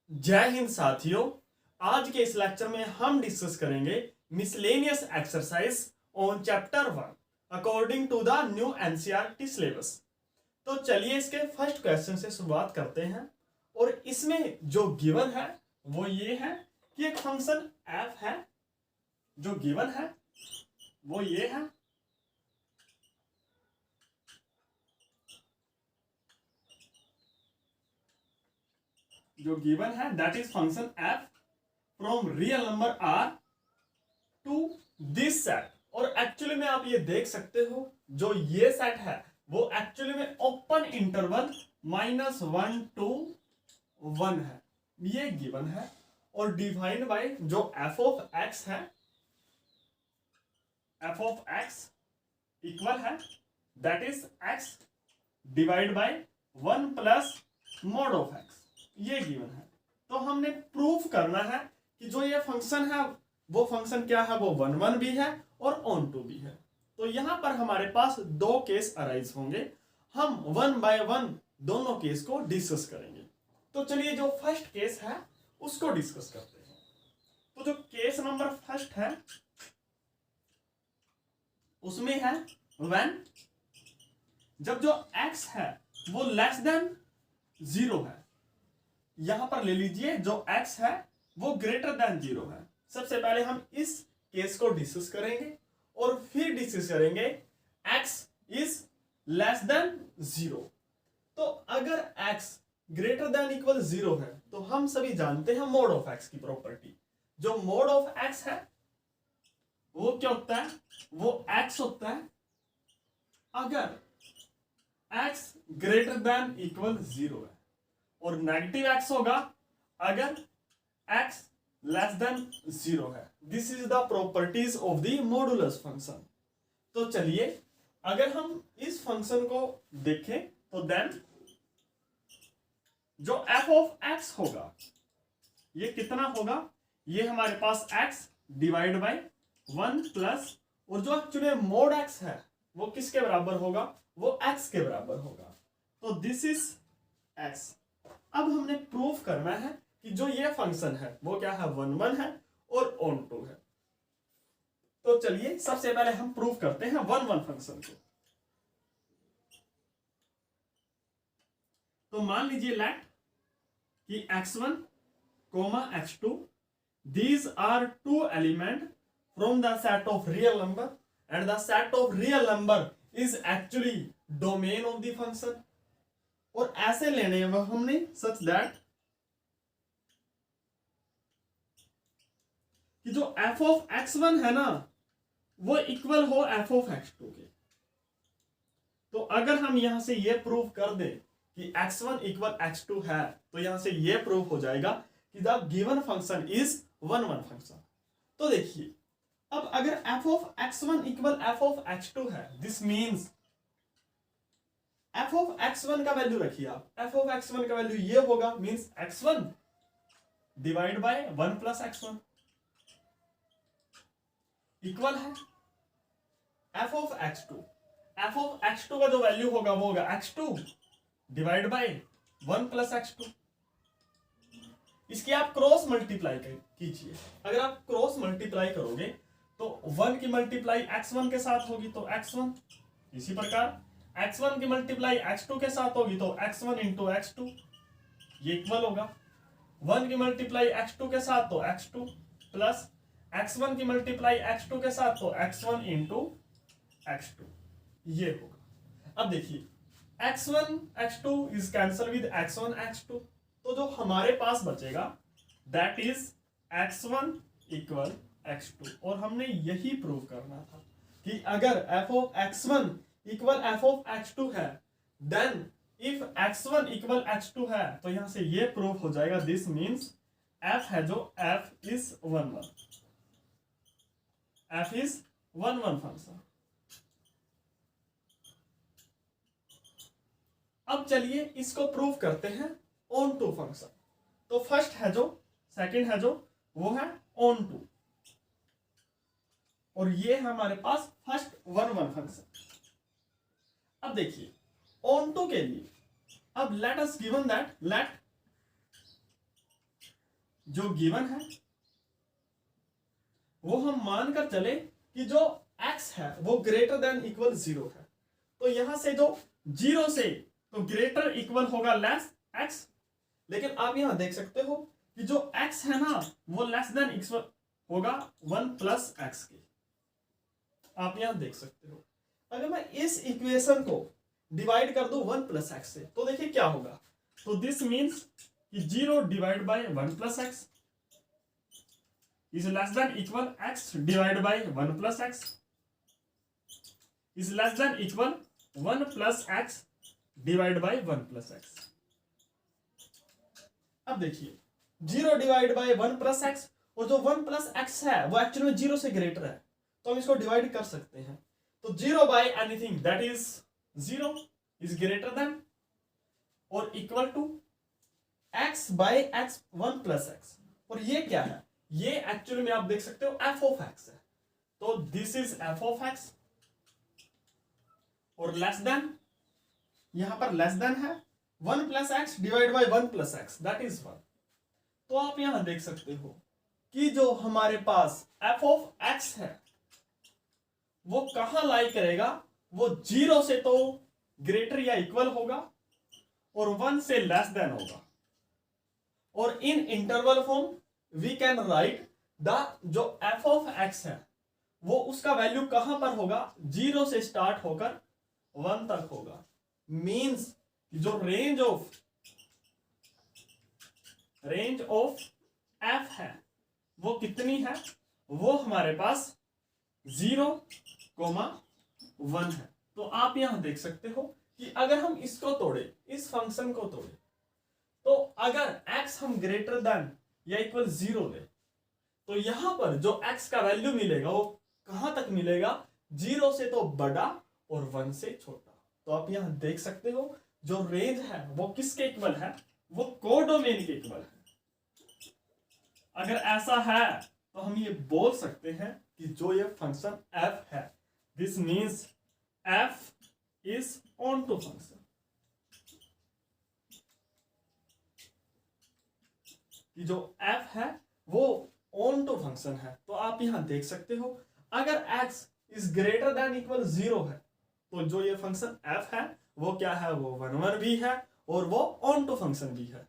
जय हिंद साथियों। आज के इस लेक्चर में हम डिस्कस करेंगे miscellaneous exercise on chapter 1 according to the new NCERT syllabus. तो चलिए इसके फर्स्ट क्वेश्चन से शुरुआत करते हैं। और इसमें जो गिवन है वो ये है कि एक फंक्शन f है, जो गिवन है वो ये है जो गिवन है that is function f from real number r to this set. और एक्चुअली में आप ये देख सकते हो जो ये सेट है वो एक्चुअली में ओपन इंटरवल -1 to 1 है, ये गिवन है। और डिफाइंड बाय जो f ऑफ x है, f ऑफ x इक्वल है that is x divide by 1 plus mod of x, ये गिवन है। तो हमने प्रूफ करना है कि जो ये फंक्शन है वो फंक्शन क्या है, वो 1 1 भी है और ऑन टू भी है। तो यहां पर हमारे पास दो केस अराइज होंगे, हम 1 बाय 1 दोनों केस को डिस्कस करेंगे। तो चलिए जो फर्स्ट केस है उसको डिस्कस करते हैं। तो जो केस नंबर फर्स्ट है उसमें है व्हेन जब जो x है वो लेस देन 0 है। यहां पर ले लीजिए जो x है वो ग्रेटर देन 0 है। सबसे पहले हम इस केस को डिस्कस करेंगे और फिर डिस्कस करेंगे x इज लेस देन 0। तो अगर x ग्रेटर देन इक्वल 0 है तो हम सभी जानते हैं मोड ऑफ x की प्रॉपर्टी। जो मोड ऑफ x है वो क्या होता है, वो x होता है अगर x ग्रेटर देन इक्वल 0 है, और नेगेटिव x होगा अगर x लेस देन 0 है। This is the properties of the modulus function. तो चलिए अगर हम इस फंक्शन को देखें तो देन जो f ऑफ x होगा ये कितना होगा, ये हमारे पास x डिवाइड बाय 1 प्लस, और जो एक्चुअली मोड x है वो किसके बराबर होगा, वो x के बराबर होगा। तो दिस इज x। अब हमने प्रूफ करना है कि जो ये फंक्शन है वो क्या है, 1 1 है और ऑन टू है। तो चलिए सबसे पहले हम प्रूफ करते हैं 1 1 फंक्शन को। तो मान लीजिए लेट कि x1 x2 these are two element from the set of real number and the set of real number is actually domain of the function। और ऐसे लेने हैं हमने such that कि जो f of x1 है ना वो इक्वल हो f of x2 के। तो अगर हम यहां से ये प्रूफ कर दें कि x1 इक्वल x2 है तो यहां से ये प्रूफ हो जाएगा कि the given function is 1 1 function. तो देखिए अब अगर f of x1 equal f of x2 है, this means f of x1 का वैल्यू रखिए आप, f of x1 का वैल्यू ये होगा, means x1 divide by 1 plus x1 equal है f of x2। f of x2 का जो वैल्यू होगा वो होगा x2 divide by 1 plus x2। इसकी आप क्रॉस मल्टीप्लाई कीजिए। अगर आप क्रॉस मल्टीप्लाई करोगे तो 1 की मल्टीप्लाई x1 के साथ होगी तो x1, इसी प्रकार x1 की मल्टीप्लाई x2 के साथ होगी तो x1 इंटू x2, ये इक्वल होगा 1 की मल्टीप्लाई x2 के साथ तो x2 प्लस x1 की मल्टीप्लाई x2 के साथ तो x1 इंटू x2, ये होगा। अब देखिए x1 x2 is cancel with x1 x2, तो जो हमारे पास बचेगा that is x1 equal x2। और हमने यही प्रूव करना था कि अगर f of x1 equal f of x2 है then if x1 equal x2 है तो यहां से ये प्रूफ हो जाएगा, दिस मींस f है जो f is 1 1, f is 1 1 function. अब चलिए इसको प्रूव करते हैं ऑन टू फंक्शन। तो फर्स्ट है जो, सेकंड है जो, वो है ऑन टू, और ये है हमारे पास फर्स्ट 1 1 फंक्शन। अब देखिए ऑन टू के लिए अब let us given that let जो गिवन है वो हम मानकर चले कि जो x है वो ग्रेटर देन इक्वल 0 है। तो यहां से जो 0 से तो ग्रेटर इक्वल होगा लेस x, लेकिन आप यहां देख सकते हो कि जो x है ना वो लेस देन इक्वल होगा 1 प्लस x के। आप यहां देख सकते हो अगर मैं इस इक्वेशन को डिवाइड कर दूं 1 प्लस एक्स से तो देखिए क्या होगा। तो दिस मीन्स कि 0 divide by 1 plus x is less than equal x divide by 1 plus x is less than equal 1 plus x divide by 1 plus x. अब देखिए 0 डिवाइड बाय 1 प्लस एक्स और जो 1 प्लस एक्स है वो actually में 0 से greater है, तो हम इसको डिवाइड कर सकते हैं। तो 0 by anything that is 0 is greater than और equal to x by x 1 plus x. और ये क्या है, ये एक्चुअली में आप देख सकते हो f ऑफ x है, तो this is f of x और लेस देन, यहां पर लेस देन है 1 plus x divide by 1 plus x that is 1। तो आप यहां देख सकते हो कि जो हमारे पास f ऑफ x है वो कहां लाई करेगा, वो 0 से तो ग्रेटर या इक्वल होगा और 1 से लेस देन होगा। और in interval form we can write the जो f ऑफ x है वो उसका वैल्यू कहां पर होगा, 0 से स्टार्ट होकर 1 तक होगा। मींस जो रेंज ऑफ f है वो कितनी है, वो हमारे पास 0,1 है। तो आप यहां देख सकते हो कि अगर हम इसको तोड़े, इस फंक्शन को तोड़े, तो अगर x हम ग्रेटर देन या इक्वल 0 ले तो यहां पर जो x का वैल्यू मिलेगा वो कहां तक मिलेगा, 0 से तो बड़ा और 1 से छोटा। तो आप यहां देख सकते हो जो रेंज है वो किसके इक्वल है, वो कोडोमेन के इक्वल है। अगर ऐसा है तो हम ये बोल सकते हैं कि जो ये फंक्शन f है this means f is onto function. कि जो f है वो ऑन टू फंक्शन है। तो आप यहां देख सकते हो अगर x is greater than equal 0 है तो जो ये फंक्शन f है वो क्या है, वो 1 भी है और वो ऑन टू फंक्शन भी है।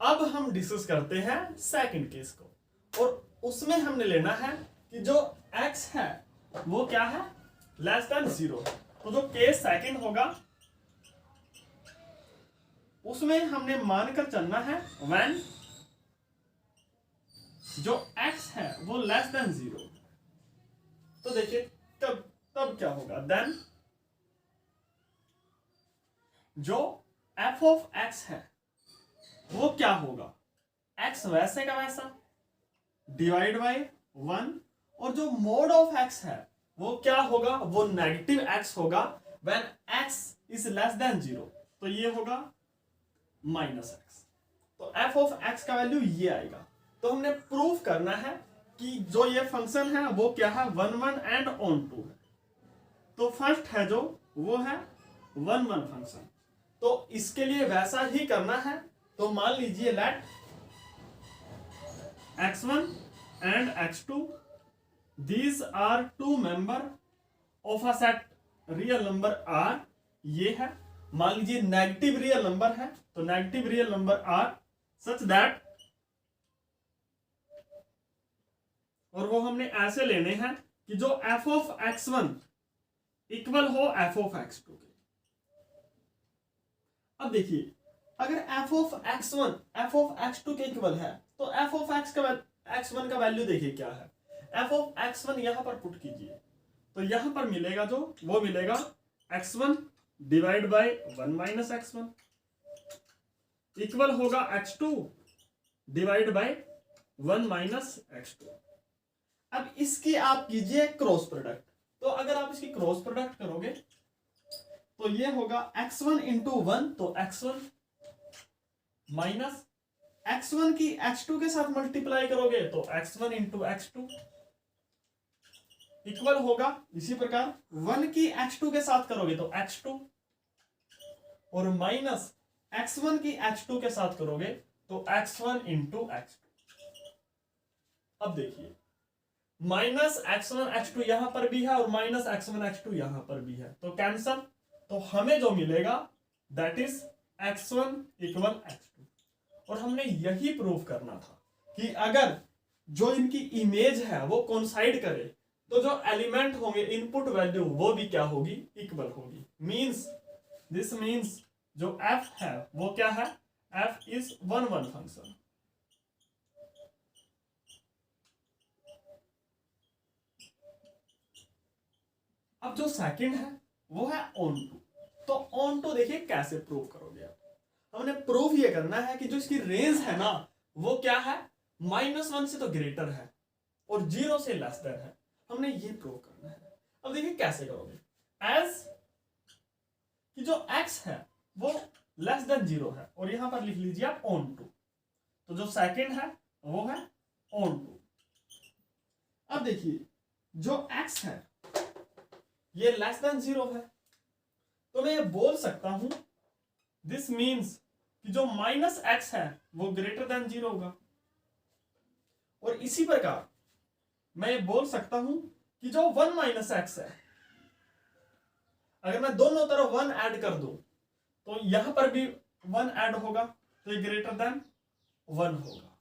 अब हम डिस्कस करते हैं सेकंड केस को और उसमें हमने लेना है कि जो x है वो क्या है, लेस देन 0। तो जो केस सेकंड होगा उसमें हमने मानकर चलना है व्हेन जो x है वो लेस देन 0। तो देखिए तब क्या होगा, देन जो f ऑफ x है वो क्या होगा, x वैसे का वैसा डिवाइड बाय 1 और जो मोड ऑफ x है वो क्या होगा, वो नेगेटिव x होगा when x is less than 0। तो ये होगा माइनस x। तो f ऑफ x का वैल्यू ये आएगा। तो हमने प्रूफ करना है कि जो ये फंक्शन है वो क्या है, 1 1 एंड ऑन टू है। तो फर्स्ट है जो वो है 1 1 फंक्शन। तो इसके लिए वैसा ही करना है। तो मान लीजिए let x1 and x2 these are two member of a set real number r। ये है, मान लीजिए नेगेटिव रियल नंबर है तो negative real number r such that, और वो हमने ऐसे लेने हैं कि जो f ऑफ x1 इक्वल हो f ऑफ x2 के। अब देखिए अगर f of x1 f of x2 के इक्वल है तो f ऑफ x1 का वैल्यू देखिए क्या है, f ऑफ x1 यहां पर पुट कीजिए तो यहां पर मिलेगा जो वो मिलेगा x1 divide by 1 minus x1 equal होगा x2 divide by 1 minus x2। अब इसकी आप कीजिए क्रॉस प्रोडक्ट। तो अगर आप इसकी क्रॉस प्रोडक्ट करोगे तो ये होगा x1 इंटू 1 तो x1 माइनस x1 की x2 के साथ मल्टीप्लाई करोगे तो x1 इंटू x2 इक्वल होगा, इसी प्रकार 1 की x2 के साथ करोगे तो x2 और माइनस x1 की x2 के साथ करोगे तो x1 इंटू x2। अब देखिए माइनस x1 x2 यहां पर भी है और माइनस x1 x2 यहां पर भी है, तो कैंसल। तो हमें जो मिलेगा that is x1 equal x2। और हमने यही प्रूव करना था कि अगर जो इनकी इमेज है वो कोइंसाइड करे तो जो एलिमेंट होंगे इनपुट वैल्यू वो भी क्या होगी, इक्वल होगी। मींस दिस मींस जो f है वो क्या है, f इज 1 1 फंक्शन। अब जो सेकंड है वो है ऑन टू। तो ऑन टू देखिए कैसे प्रूव करोगे आप। हमने प्रूव ये करना है कि जो इसकी रेंज है ना वो क्या है, -1 से तो ग्रेटर है और 0 से लेस देन है। हमने ये प्रूव करना है। अब देखिए कैसे करोगे। एज कि जो x है वो लेस देन 0 है और यहां पर लिख लीजिए आप ऑन टू। तो जो सेकंड है वो है ऑन टू। अब देखिए जो x है ये लेस देन 0 है, तो मैं ये बोल सकता हूं दिस मीन्स कि जो -x है वो ग्रेटर देन 0 होगा। और इसी प्रकार मैं ये बोल सकता हूं कि जो 1 - x है, अगर मैं दोनों तरफ 1 ऐड कर दूं तो यहां पर भी 1 ऐड होगा तो ये ग्रेटर देन 1 होगा।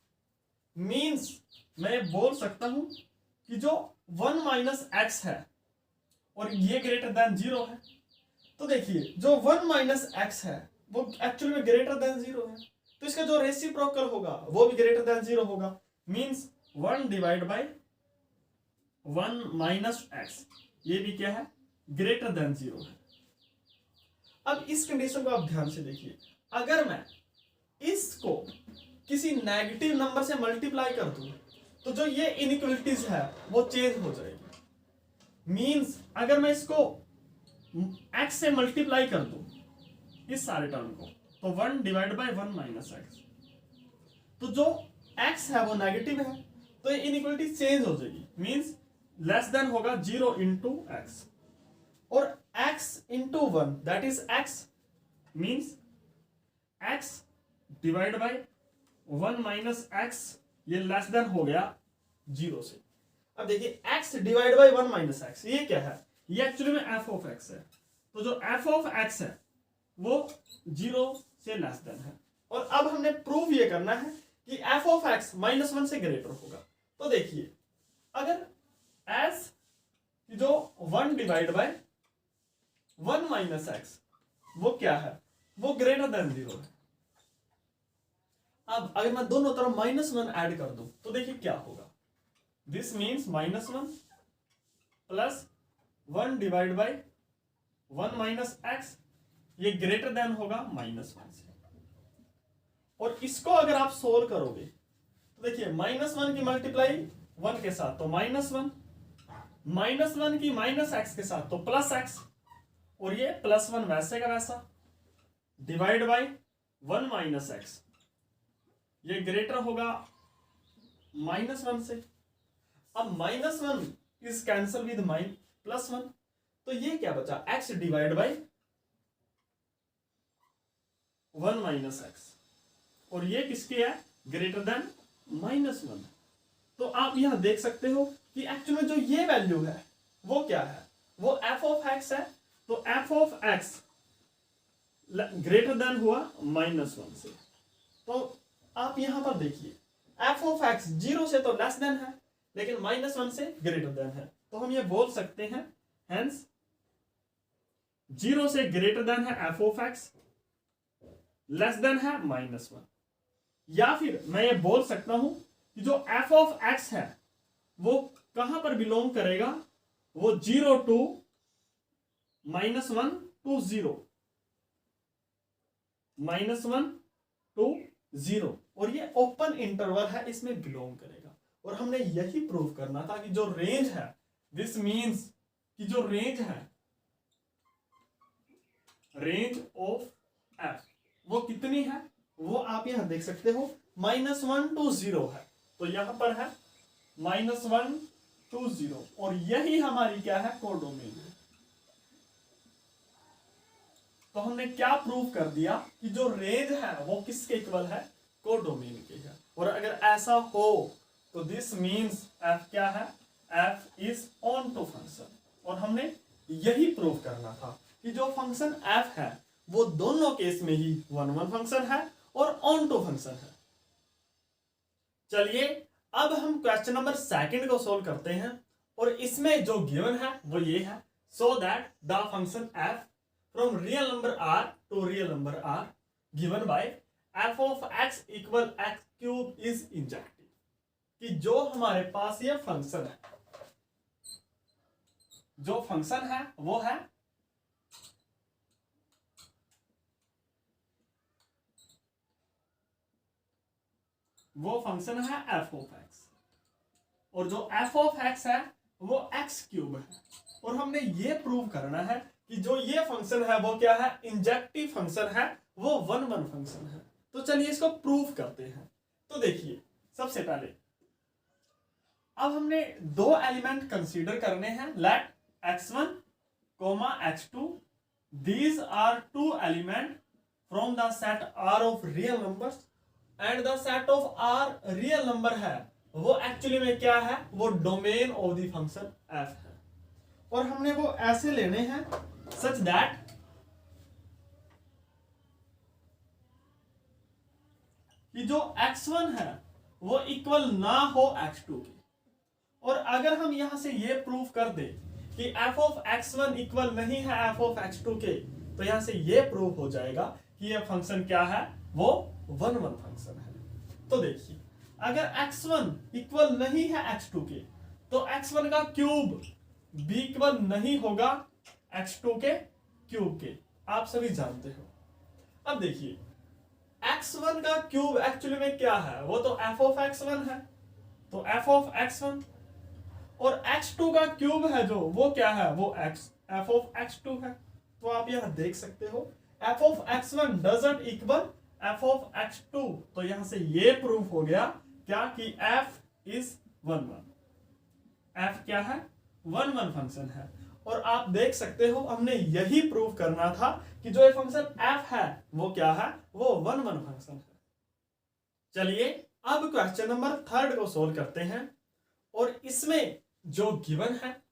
मीन्स मैं ये बोल सकता हूं कि जो 1 - x है और ये ग्रेटर देन 0 है। तो देखिए जो 1 - x है वो एक्चुअली में ग्रेटर देन 0 है, तो इसका जो रेसिप्रोकल होगा वो भी ग्रेटर देन 0 होगा। मींस 1 डिवाइड बाय 1 - x ये भी क्या है, ग्रेटर देन 0 है। अब इस कंडीशन को आप ध्यान से देखिए। अगर मैं इसको किसी नेगेटिव नंबर से मल्टीप्लाई कर दूं तो जो ये इनइक्वालिटीज है वो चेंज हो जाएगी। मींस अगर मैं इसको x से मल्टीप्लाई कर दूं इस सारे टर्म को तो 1 डिवाइड बाय 1 - x, तो जो x है वो नेगेटिव है तो ये इनइक्वालिटी चेंज हो जाएगी। मींस लेस देन होगा 0 इंटू एक्स और x into 1 that is x। Means x divide by 1 - x ये लेस देन हो गया 0 से। अब देखिए x डिवाइड बाय 1 - x ये क्या है, ये एक्चुअली में f ऑफ x है। तो जो f ऑफ x है वो 0 से लेस देन है। और अब हमने प्रूव ये करना है कि f ऑफ x -1 से ग्रेटर होगा। तो देखिए अगर एस जो 1 डिवाइड बाय 1 - x वो क्या है, वो ग्रेटर देन 0 है। अब अगर मैं दोनों तरफ -1 ऐड कर दूं तो देखिए क्या होगा। This means -1 plus 1 divide by 1 - x ये ग्रेटर देन होगा -1 से। और इसको अगर आप सोल्व करोगे तो देखिए -1 की मल्टीप्लाई 1 के साथ तो -1, -1 की -x के साथ तो +x और ये +1 वैसे का वैसा डिवाइड बाय 1 - x ये ग्रेटर होगा -1 से। अब -1 इज कैंसल विद +1 तो ये क्या बचा, x डिवाइड बाय 1 - x और ये किसके है, ग्रेटर देन -1। तो आप यहां देख सकते हो कि एक्चुअली में जो ये वैल्यू है वो क्या है, वो f ऑफ x है। तो f of x greater than हुआ -1 से। तो आप यहां पर देखिए f ऑफ x 0 से तो लेस देन है लेकिन -1 से ग्रेटर देन है। तो हम ये बोल सकते हैं हेंस 0 से ग्रेटर देन है f of x, less than है -1। या फिर मैं ये बोल सकता हूं कि जो f ऑफ x है वो कहां पर बिलोंग करेगा, वो 0 to -1 to 0, -1 to 0 और ये ओपन इंटरवल है इसमें बिलोंग करेगा। और हमने यही प्रूव करना था कि जो रेंज है दिस मींस कि जो रेंज है रेंज ऑफ f वो कितनी है, वो आप यहां देख सकते हो -1 to 0 है। तो यहां पर है -1 to 0 और यही हमारी क्या है, कोडोमेन है। तो हमने क्या प्रूव कर दिया कि जो रेंज है वो किसके इक्वल है, कोडोमेन के है। और अगर ऐसा हो तो दिस मीन्स एफ क्या है, F is onto function. और हमने यही प्रूव करना था कि जो फंक्शन एफ है वो दोनों केस में ही वन वन फंक्शन है और ऑन टू फंक्शन है। चलिए अब हम क्वेश्चन नंबर सेकंड को सोल्व करते हैं। और इसमें जो गिवन है वो ये है, so that the function F from real number R to real number R given by F of x equal X cube is injective. कि जो हमारे पास ये फंक्शन है, जो फंक्शन है वो है एफ ऑफ एक्स। और जो एफ ऑफ एक्स है वो एक्स क्यूब है। और हमने ये प्रूव करना है कि जो ये फंक्शन है वो क्या है, इंजेक्टिव फंक्शन है, वो वन वन फंक्शन है। तो चलिए इसको प्रूव करते हैं। तो देखिए सबसे पहले अब हमने दो एलिमेंट कंसीडर करने हैं, late x1 comma x2, these are two element from the set R of real numbers and the set of R real number है वो एक्चुअली में क्या है, वो domain of the function f है। और हमने वो ऐसे लेने हैं सच दैट कि जो x1 है वो इक्वल ना हो x2 के। और अगर हम यहां से ये प्रूव कर दे कि f ऑफ x1 इक्वल नहीं है f ऑफ x2 के, तो यहां से ये प्रूव हो जाएगा कि ये फंक्शन क्या है, वो वन वन फंक्शन है। तो देखिए अगर x1 इक्वल नहीं है x2 के तो x1 का क्यूब भी इक्वल नहीं होगा x2 के क्यूब के, आप सभी जानते हो। अब देखिए x1 का क्यूब एक्चुअली में क्या है, वो तो f ऑफ x1 है, तो f ऑफ x1। और x2 का क्यूब है जो, वो क्या है, वो f ऑफ x2 है। तो आप यहां देख सकते हो f of x1 doesn't equal f of x2। तो यहां से ये प्रूव हो गया क्या कि f is one one, f क्या है, वन वन फंक्शन है। और आप देख सकते हो हमने यही प्रूव करना था कि जो ये फंक्शन f है वो क्या है, वो वन वन फंक्शन है। चलिए अब क्वेश्चन नंबर थर्ड को सोल्व करते हैं। और इसमें जो गिवन है,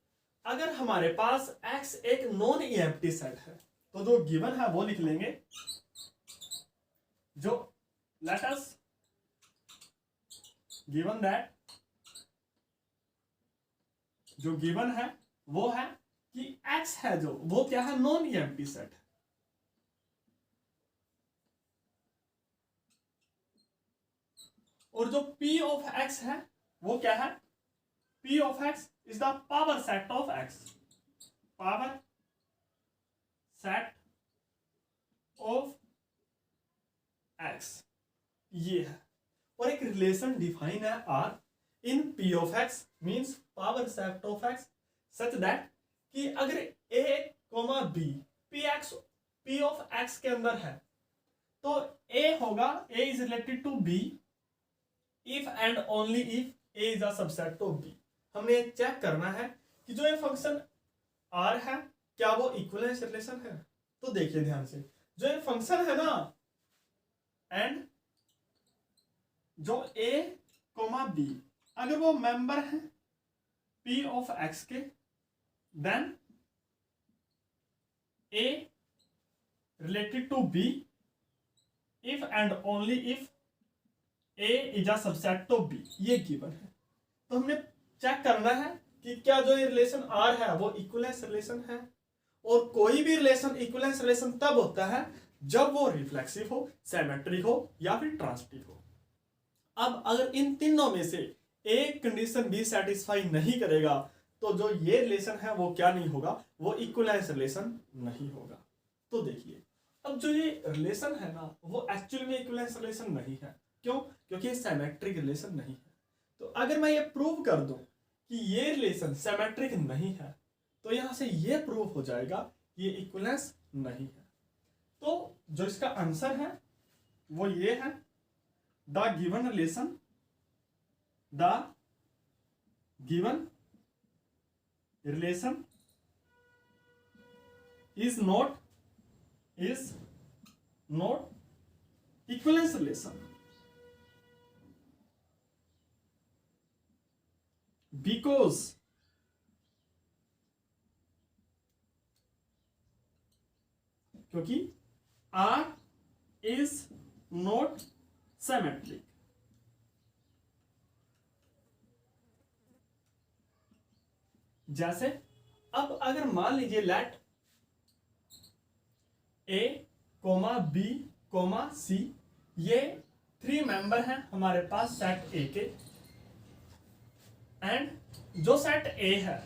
अगर हमारे पास x एक नॉन एम्प्टी सेट है तो जो गिवन है वो लिख लेंगे, जो लेट अस गिवन दैट, जो गिवन है वो है कि x है जो, वो क्या है, नॉन एम्प्टी सेट है। और जो p ऑफ x है वो क्या है, p of x is the power set of x, power set of x ये है। और एक रिलेशन डिफाइन है R in p of x means power set of x such that कि अगर a, b p of x के अंदर है तो a होगा, a is related to b if and only if a is a subset of b। हमने check करना है कि जो ये फंक्शन R है क्या वो इक्विवेलेंस रिलेशन है। तो देखिए ध्यान से, जो ये फंक्शन है ना, एंड जो a, b अगर वो मेंबर है p ऑफ x के, then a related to b if and only if a is a subset of b, ये गिवन है। तो हमने चेक करना है कि क्या जो ये रिलेशन R है वो इक्विवेलेंस रिलेशन है। और कोई भी रिलेशन इक्विवेलेंस रिलेशन तब होता है जब वो रिफ्लेक्सिव हो, सिमेट्रिक हो या फिर ट्रांसिटिव हो। अब अगर इन तीनों में से एक कंडीशन भी सेटिस्फाई नहीं करेगा तो जो ये रिलेशन है वो क्या नहीं होगा, वो इक्विवेलेंस रिलेशन नहीं होगा। तो देखिए अब जो ये रिलेशन है ना वो एक्चुअली में इक्विवेलेंस रिलेशन नहीं है। क्यों? क्योंकि सिमेट्रिक रिलेशन नहीं है। तो अगर मैं ये प्रूव कर दूं कि ये रिलेशन सिमेट्रिक नहीं है तो यहां से ये प्रूव हो जाएगा कि ये इक्विवेलेंस नहीं है। तो जो इसका आंसर है वो ये है, the given relation is not equivalence relation. Because क्योंकि R is not symmetric. जैसे अब अगर मान लीजिए लेट A, B, C ये 3 मेंबर हैं हमारे पास सेट A के, एंड जो सेट A है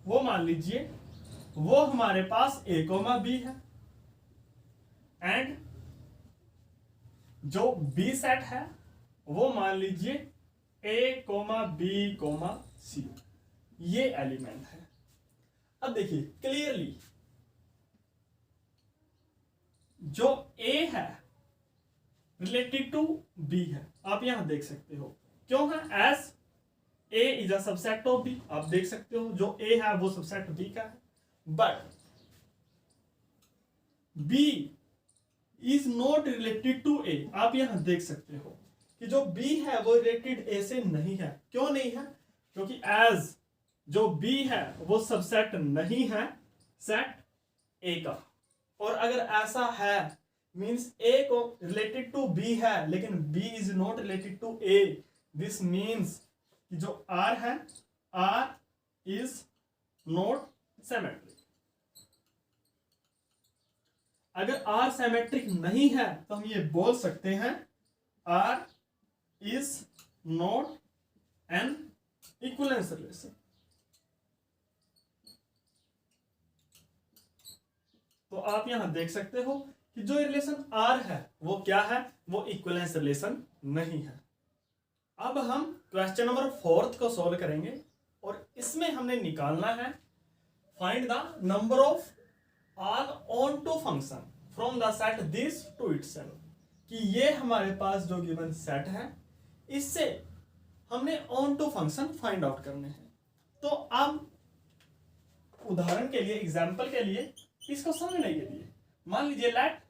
वो मान लीजिए वो हमारे पास A, B है, एंड जो B सेट है वो मान लीजिए A, B, C ये एलिमेंट है। अब देखिए क्लियरली जो A है रिलेटेड टू B है, आप यहां देख सकते हो क्यों है, as A is a subset of B, आप देख सकते हो जो A है वो सबसेट B का है, but B is not related to A, आप यहां देख सकते हो कि जो B है वो रिलेटेड A से नहीं है। क्यों नहीं है? क्योंकि एज जो B है वो सबसेट नहीं है सेट A का, और अगर ऐसा है मींस A को रिलेटेड टू B है लेकिन B is not related to A, this means कि जो R है R इज नॉट सिमेट्रिक। अगर R सिमेट्रिक नहीं है तो हम ये बोल सकते हैं R is not an equivalence relation. तो आप यहां देख सकते हो कि जो रिलेशन R है वो क्या है, वो इक्विवेलेंस रिलेशन नहीं है। अब हम क्वेश्चन नंबर 4 को सॉल्व करेंगे और इसमें हमने निकालना है find the number of all onto function from the set this to itself, कि ये हमारे पास जो गिवन सेट है इससे हमने ऑनटू फंक्शन फाइंड आउट करने हैं। तो अब उदाहरण के लिए एग्जांपल के लिए इसको समझने के लिए मान लीजिए लेट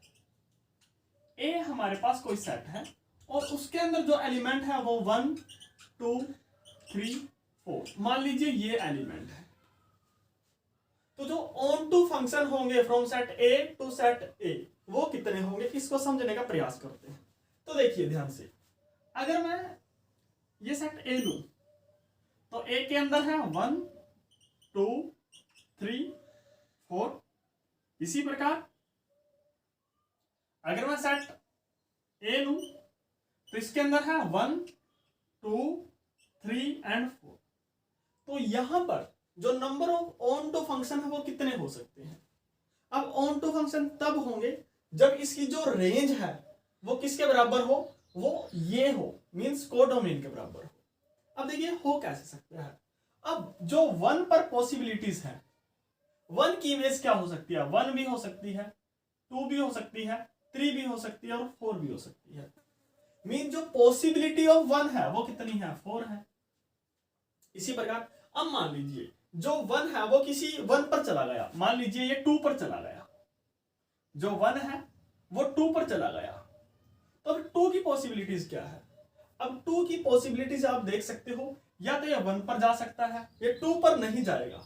A हमारे पास कोई सेट है और उसके अंदर जो एलिमेंट है वो 1 2 3 4 मान लीजिए ये एलिमेंट है। तो जो ऑन टू फंक्शन होंगे from set A to set A वो कितने होंगे, इसको समझने का प्रयास करते हैं। तो देखिए ध्यान से, अगर मैं ये सेट A लूं तो A के अंदर है 1 2 3 4, इसी प्रकार अगर मैं सेट A लूं तो इसके अंदर है 1 2 3 एंड 4। तो यहां पर जो number of onto function है वो कितने हो सकते हैं। अब ऑन टू फंक्शन तब होंगे जब इसकी जो रेंज है वो किसके बराबर हो, वो ये हो, मींस कोडोमेन के बराबर हो। अब देखिए हो कैसे सकता है, अब जो 1 पर पॉसिबिलिटीज है, 1 की इमेज क्या हो सकती है, 1 भी हो सकती है, 2 भी हो सकती है, 3 भी हो सकती है और 4 भी हो सकती है। मीन जो पॉसिबिलिटी ऑफ 1 है वो कितनी है, 4 है। इसी प्रकार अब मान लीजिए जो 1 है वो किसी 1 पर चला गया, मान लीजिए ये 2 पर चला गया, जो 1 है वो 2 पर चला गया, तो अब 2 की पॉसिबिलिटीज क्या है। अब 2 की पॉसिबिलिटीज आप देख सकते हो, या तो ये 1 पर जा सकता है, ये 2 पर नहीं जाएगा।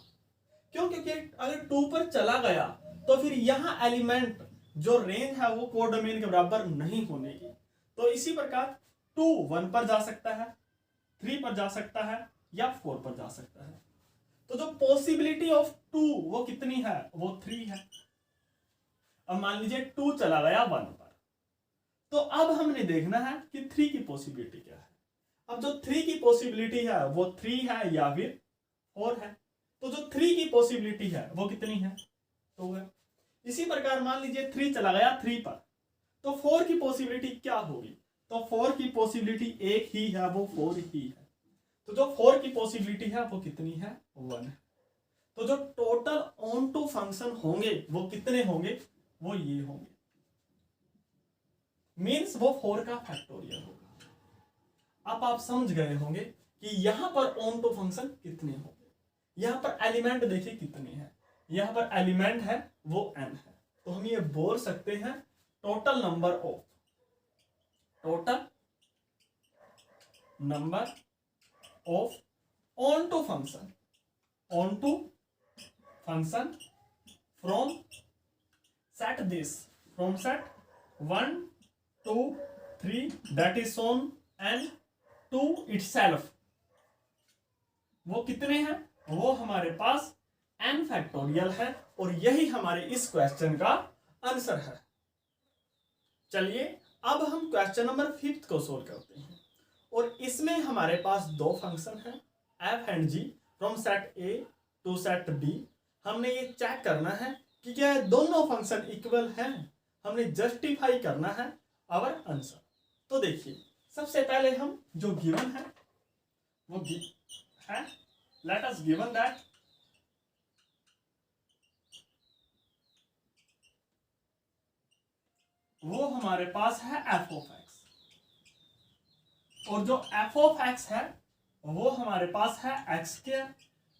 क्यों? क्योंकि अगर 2 पर चला गया तो फिर यहां एलिमेंट जो रेंज है वो कोडोमेन के बराबर नहीं होने की। तो इसी प्रकार 2 1 पर जा सकता है, 3 पर जा सकता है या 4 पर जा सकता है। तो जो पॉसिबिलिटी ऑफ 2 वो कितनी है, वो 3 है। अब मान लीजिए 2 चला गया 1 पर, तो अब हमने देखना है कि 3 की पॉसिबिलिटी क्या है। अब जो 3 की पॉसिबिलिटी है वो 3 है या फिर 4 है। तो जो 3 की पॉसिबिलिटी है वो कितनी है, 2 है। इसी प्रकार मान लीजिए 3 चला गया 3 पर, तो 4 की पॉसिबिलिटी क्या होगी, तो 4 की पॉसिबिलिटी एक ही है, वो 4 ही है। तो जो 4 की पॉसिबिलिटी है वो कितनी है, 1 है। तो जो टोटल ऑन टू फंक्शन होंगे वो कितने होंगे, वो ये होंगे, मींस वो 4 का फैक्टोरियल होगा। अब आप समझ गए होंगे कि यहां पर ऑन टू फंक्शन कितने होंगे। यहां पर एलिमेंट देखिए कितने हैं, यहां पर एलिमेंट है वो n है। तो हम ये बोल सकते हैं total number of onto function from set this from set 1 2 3 that is shown and to itself वो कितने हैं? वो हमारे पास n फैक्टोरियल है और यही हमारे इस क्वेश्चन का आंसर है। चलिए अब हम क्वेश्चन नंबर 5 को सोल्व करते हैं और इसमें हमारे पास दो फंक्शन हैं f and g from set a to set b। हमने ये चेक करना है कि क्या दोनों फंक्शन इक्वल हैं। हमने जस्टिफाई करना है आवर आंसर। तो देखिए सबसे पहले हम जो गिवन है वो है, लेट अस गिवन दैट वो हमारे पास है f ऑफ x और जो f ऑफ x है वो हमारे पास है x²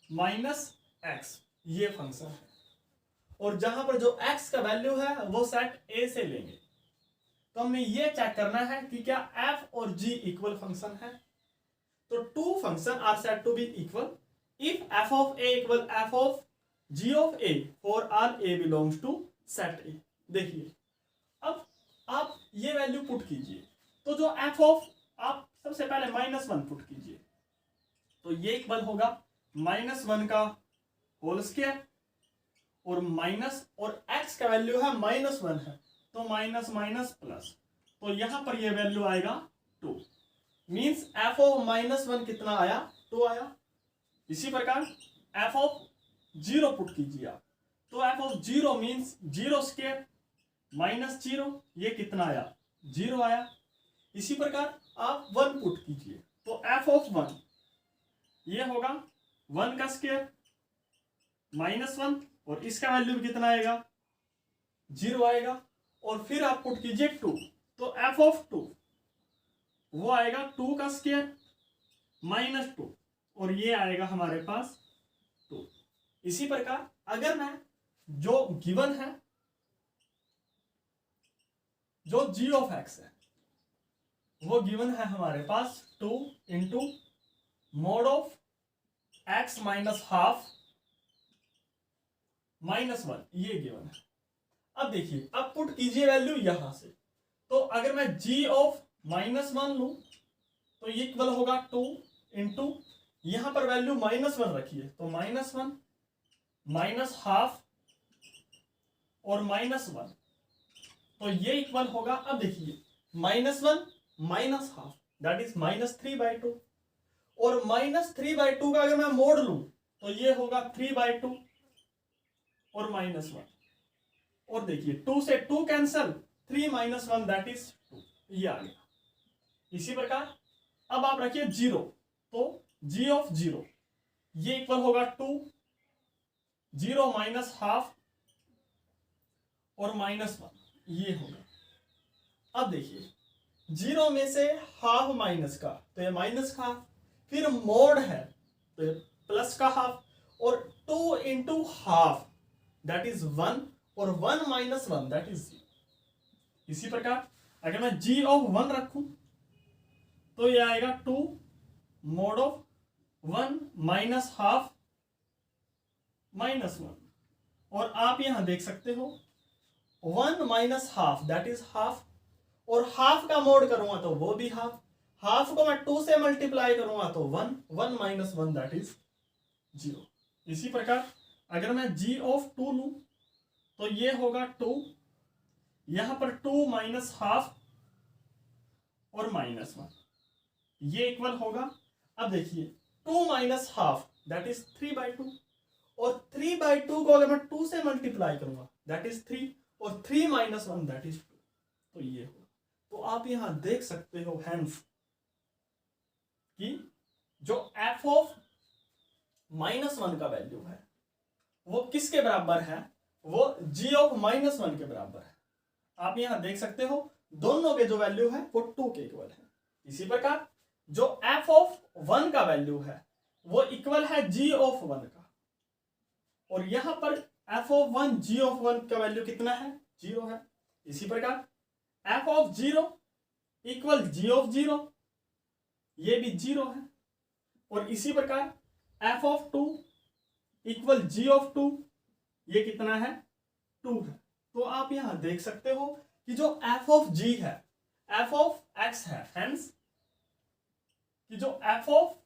माइनस x, ये फंक्शन है। और जहां पर जो x का वैल्यू है वो सेट a से लेंगे। तो हमने ये चेक करना है कि क्या f और g इक्वल फंक्शन है। तो two function are set to be equal if f of a equal f of g of a for all a belongs to set a। देखिए अब आप ये वैल्यू पुट कीजिए तो जो f ऑफ, आप सबसे पहले -1 पुट कीजिए तो ये इक्वल होगा -1 का होल स्क्वायर और माइनस, और x का वैल्यू है -1 है तो माइनस माइनस प्लस, तो यहां पर ये वैल्यू आएगा 2। मींस f ऑफ -1 कितना आया? 2 आया। इसी प्रकार f ऑफ 0 पुट कीजिए आप तो f of 0 means 0 square minus 0, ये कितना आया? 0 आया। इसी प्रकार आप 1 पुट कीजिए तो f ऑफ 1 ये होगा 1 का स्क्वायर -1 और इसका वैल्यू कितना आएगा? 0 आएगा। और फिर आप पुट कीजिए 2 तो f ऑफ 2 वो आएगा 2 का स्क्वायर -2 और ये आएगा हमारे पास 2। इसी प्रकार अगर मैं जो गिवन है जो g ऑफ x है वो गिवन है हमारे पास 2 into mode of x minus half -1, ये गिवन है। अब देखिए अब पुट कीजिए वैल्यू यहां से तो अगर मैं g ऑफ -1 लूं तो ये इक्वल होगा 2 इंटू, यहां पर वैल्यू -1 रखिए तो -1 माइनस हाफ और -1 तो ये इक्वल होगा। अब देखिए -1 माइनस हाफ दैट इज -3/2 और -3/2 का अगर मैं मोड लूं तो ये होगा 3/2 और -1 और देखिए 2 से 2 कैंसल, 3 - 1 दैट इज 2, ये आ गया। इसी प्रकार अब आप रखिए 0 तो g ऑफ 0 ये इक्वल होगा 2, 0 माइनस हाफ और -1, ये होगा। अब देखिए 0 में से हाफ माइनस का तो ये माइनस का हाफ, फिर मोड है तो ये प्लस का हाफ और 2 इंटू हाफ दैट इज 1 और 1 - 1 दैट इज 0। इसी प्रकार अगर मैं g ऑफ 1 रखूं तो ये आएगा 2 मोड ऑफ 1 माइनस हाफ -1 और आप यहां देख सकते हो 1 minus half that is half और हाफ का मोड करूंगा तो वो भी हाफ, हाफ को मैं 2 से मल्टीप्लाई करूंगा तो 1, 1 - 1 दैट इज 0। इसी प्रकार अगर मैं g ऑफ 2 लूं तो ये होगा 2, यहां पर 2 माइनस हाफ और -1, ये इक्वल होगा। अब देखिए 2 माइनस हाफ दैट इज 3/2 और 3/2 को अगर मैं 2 से मल्टीप्लाई करूंगा दैट इज 3 और 3 - 1 दैट इज 2, तो ये होगा। तो आप यहां देख सकते हो हैंस कि जो f ऑफ -1 का वैल्यू है वो किसके बराबर है? वो g ऑफ -1 के बराबर है। आप यहां देख सकते हो दोनों के जो वैल्यू है वो 2 के इक्वल है। इसी प्रकार जो f ऑफ 1 का वैल्यू है वो इक्वल है g ऑफ 1 का और यहां पर f ऑफ 1 g ऑफ 1 का वैल्यू कितना है? 0 है। इसी प्रकार f of 0 equal g of 0, ये भी 0 है। और इसी प्रकार F of 2 equal ji of 2, ये कितना है 2 है। तो आप यहां देख सकते हो कि जो एफ ऑफ जी है एफ ऑफ एक्स है, हेंस कि जो f of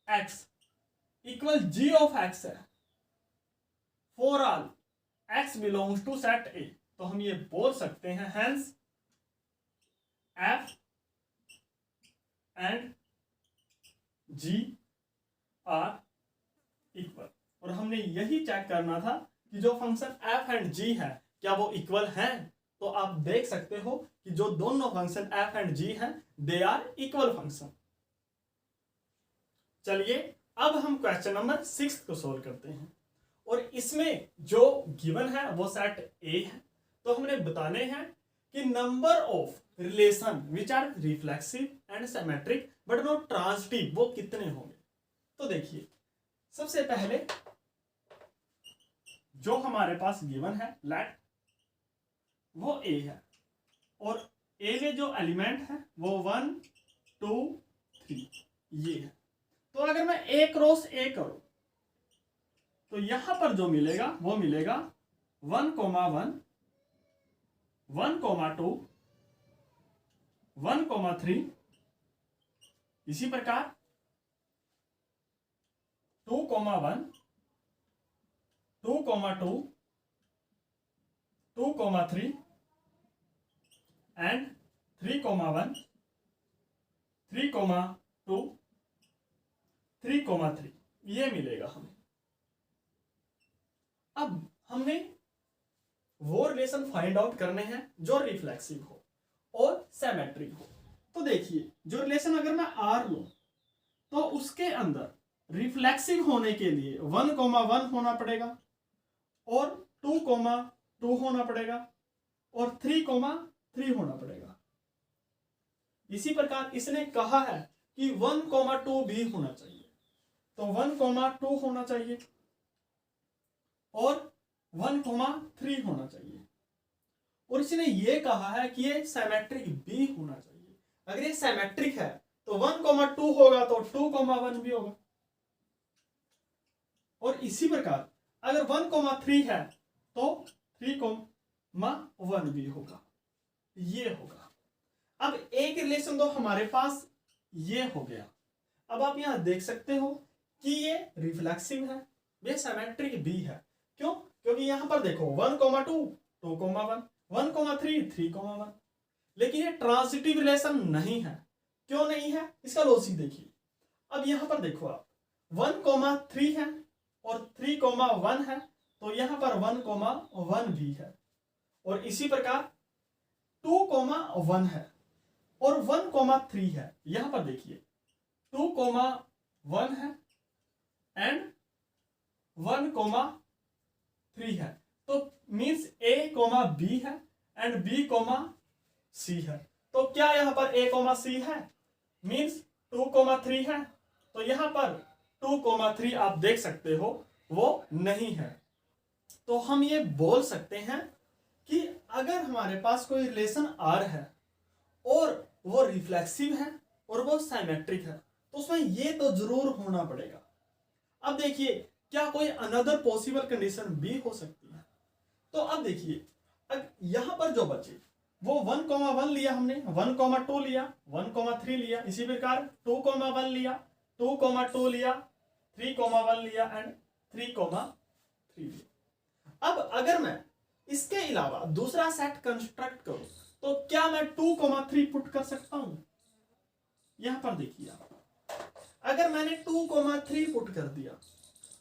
x equal ji of x है for all x belongs to set A. तो हम ये बोल सकते हैं hence f and g are equal. और हमने यही चेक करना था कि जो फंक्शन एफ एंड जी है क्या वो इक्वल हैं। तो आप देख सकते हो कि जो दोनों फंक्शन एफ एंड जी हैं दे आर इक्वल फंक्शन। चलिए अब हम क्वेश्चन नंबर 6 को सोल्व करते हैं और इसमें जो गिवन है वो सेट ए है। तो हमने बताने हैं कि number of relation which are reflexive and symmetric but not transitive वो कितने होंगे। तो देखिए सबसे पहले जो हमारे पास गिवन है लेट वो ए है और ए में जो एलिमेंट है वो 1 2 3 ये है। तो अगर मैं ए क्रॉस ए करूं तो यहां पर जो मिलेगा वो मिलेगा 1 1 1 2 1 3 इसी प्रकार 2 1 2 2 2 3 एंड 3 1 3 2 3 3 ये मिलेगा हमें। अब हमने वो रिलेशन फाइंड आउट करने हैं जो रिफ्लेक्सिव हो और सिमेट्रिक हो। तो देखिए जो रिलेशन अगर मैं आर लूं तो उसके अंदर रिफ्लेक्सिव होने के लिए 1 1 होना पड़ेगा और 2 2 होना पड़ेगा और 3 3 होना पड़ेगा। इसी प्रकार इसने कहा है कि 1 2 भी होना चाहिए, तो 1 2 होना चाहिए और 1 3 होना चाहिए। और इसने ये कहा है कि ये सिमेट्रिक भी होना चाहिए। अगर ये सिमेट्रिक है तो 1 2 होगा तो 2 1 भी होगा। और इसी प्रकार अगर 1 3 है तो 3 1 भी होगा, ये होगा। अब एक रिलेशन तो हमारे पास ये हो गया। अब आप यहां देख सकते हो कि ये रिफ्लेक्सिव है, ये सिमेट्रिक भी है। क्यों? क्योंकि यहां पर देखो 1 2 2 1 1 3 3 1, लेकिन ये ट्रांजिटिव रिलेशन नहीं है। क्यों नहीं है? इसका लॉजिक देखिए। अब यहां पर देखो आप 1 3 है और 3 1 है, तो यहां पर 1 1 भी है। और इसी प्रकार 2 1 है और 1 3 है। यहां पर देखिए 2 1 है एंड 1 3 है, तो मीन्स a b है एंड b c है। तो क्या यहां पर a c है? मीन्स 2 3 है। तो यहां पर 2 3 आप देख सकते हो वो नहीं है। तो हम ये बोल सकते हैं कि अगर हमारे पास कोई रिलेशन R है और वो रिफ्लेक्सिव है और वो सिमेट्रिक है तो उसमें ये तो जरूर होना पड़ेगा। अब देखिए क्या कोई अनदर पॉसिबल कंडीशन भी हो सकती है। तो अब देखिए यहां पर जो बचे वो 1 1 लिया हमने, 1 2 लिया, 1 3 लिया, इसी प्रकार 2 1 लिया, 2 2 लिया, 3 1 लिया एंड 3 3 लिया। अब अगर मैं इसके अलावा दूसरा सेट कंस्ट्रक्ट करूं तो क्या मैं 2 3 पुट कर सकता हूं? यहां पर देखिए आप, अगर मैंने 2 3 पुट कर दिया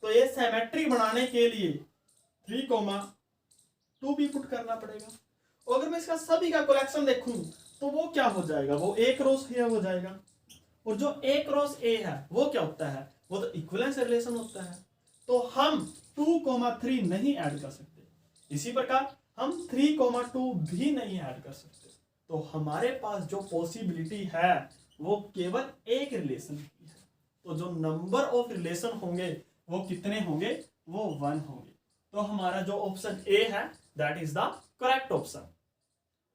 तो ये सिमेट्री बनाने के लिए 3 2 भी पुट करना पड़ेगा। और अगर मैं इसका सभी का कलेक्शन देखूं तो वो क्या हो जाएगा? वो a क्रॉस a हो जाएगा। और जो a क्रॉस a है वो क्या होता है? वो तो इक्विवेलेंस रिलेशन होता है। तो हम 2 3 नहीं ऐड कर सकते। इसी प्रकार हम 3 2 भी नहीं ऐड कर सकते। तो हमारे पास जो पॉसिबिलिटी है वो केवल एक रिलेशन की है। तो जो नंबर ऑफ रिलेशन होंगे वो कितने होंगे? वो 1 होंगे। तो हमारा जो ऑप्शन ए है that is the correct option.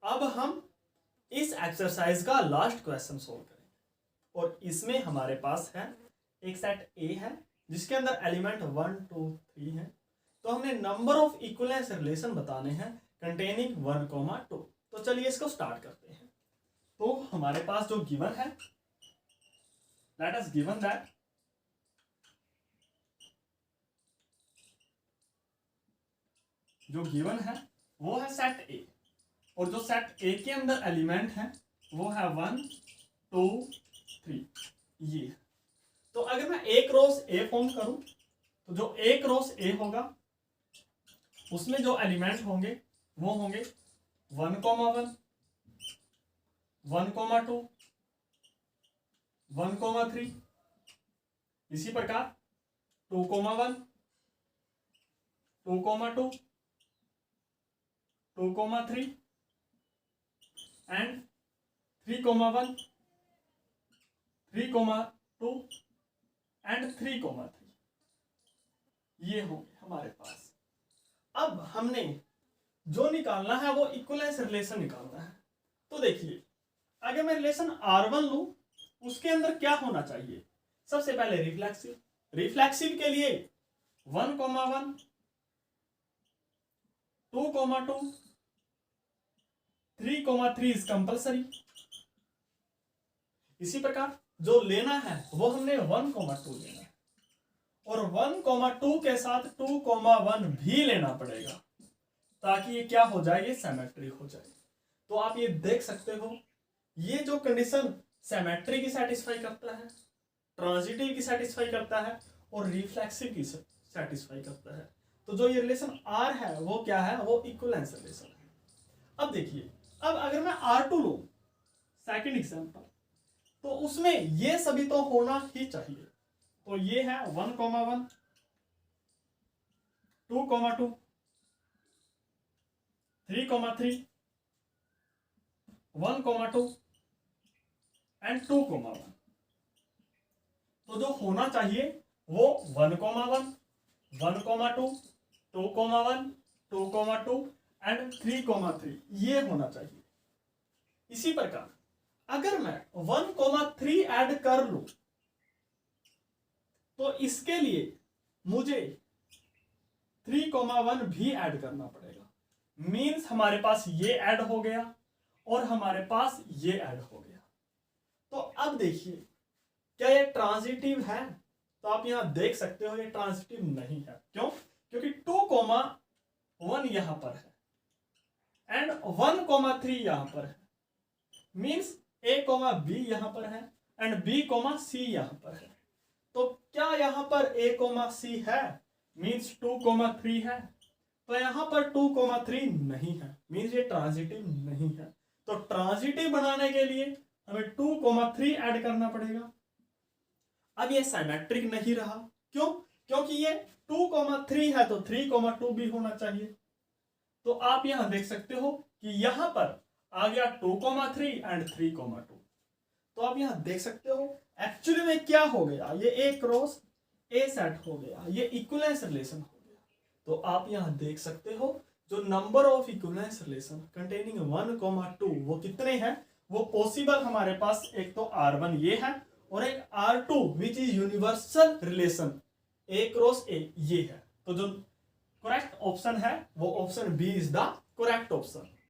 अब हम इस एक्सरसाइज का लास्ट क्वेश्चन सोल्व करेंगे और इसमें हमारे पास है एक सेट ए है जिसके अंदर एलिमेंट 1 2 3 है, तो हमने नंबर ऑफ इक्विवेलेंस रिलेशन बताने हैं कंटेनिंग 1, 2। तो चलिए इसको स्टार्ट करते हैं। तो हमारे पास जो गिवन है, लेट अस गिवन दैट जो गिवन है वो है सेट ए, और जो सेट ए के अंदर एलिमेंट है वो है 1 2 3 ये। तो अगर मैं एक रोस ए फॉर्म करूं तो जो एक रोस ए होगा उसमें जो एलिमेंट होंगे वो होंगे 1, 1 1, 2 1, 3। इसी प्रकार 2, 1 2, 2 2, 3 एंड 3, 1 3, 2 एंड 3, 3 ये होंगे हमारे पास। अब हमने जो निकालना है वो इक्विवेलेंस रिलेशन निकालना है। तो देखिए अगर मैं रिलेशन R1 लूं उसके अंदर क्या होना चाहिए, सबसे पहले रिफ्लेक्सिव। रिफ्लेक्सिव के लिए 1, 1 2, 2 3, 3 इज कंपल्सरी। इसी प्रकार जो लेना है वो हमने 1, 2 लेना है, और 1, 2 के साथ 2, 1 भी लेना पड़ेगा ताकि ये क्या हो जाए, ये सिमेट्रिक हो जाए। तो आप ये देख सकते हो ये जो कंडीशन सिमेट्री की सेटिस्फाई करता है, ट्रांजिटिव की सेटिस्फाई करता है और रिफ्लेक्सिव की सेटिस्फाई करता है। तो जो ये रिलेशन R है वो क्या है, वो इक्विवेलेंस रिलेशन है। अब देखिए अब अगर मैं R2 लूं सेकंड एग्जांपल, तो उसमें ये सभी तो होना ही चाहिए। तो ये है 1, 1 2, 2 3, 3 1, 2 एंड 2, 1। तो जो होना चाहिए वो 1, 1 1, 2 2, 1 2, 2 एंड 3, 3 ये होना चाहिए। इसी प्रकार अगर मैं 1, 3 ऐड कर लूं तो इसके लिए मुझे 3, 1 भी ऐड करना पड़ेगा। मींस हमारे पास ये ऐड हो गया और हमारे पास ये ऐड हो गया। तो अब देखिए क्या ये ट्रांजिटिव है, तो आप यहां देख सकते हो ये ट्रांजिटिव नहीं है। क्यों? क्योंकि 2, 1 यहां पर है एंड 1, 3 यहां पर है। मींस A, B यहां पर है एंड B, C यहां पर है। तो क्या यहां पर A, C है, मींस 2, 3 है। तो यहां पर 2, 3 नहीं है, मींस ये ट्रांजिटिव नहीं है। तो ट्रांजिटिव बनाने के लिए हमें 2, 3 ऐड करना पड़ेगा। अब ये सिमेट्रिक नहीं रहा। क्यों? क्योंकि ये 2, 3 है तो 3, 2 भी होना चाहिए। तो आप यहां देख सकते हो कि यहां पर आ गया 2, 3 एंड 3, 2। तो आप यहां देख सकते हो एक्चुअली में क्या हो गया, ये A क्रॉस A सेट हो गया, ये इक्विवेलेंस रिलेशन हो गया। तो आप यहां देख सकते हो जो number of equivalence relation containing 1, 2 वो कितने हैं, वो पॉसिबल हमारे पास एक तो R1 ये है और एक R2 which is universal relation A cross A ये है। तो जो करेक्ट ऑप्शन है वो option B is the correct option.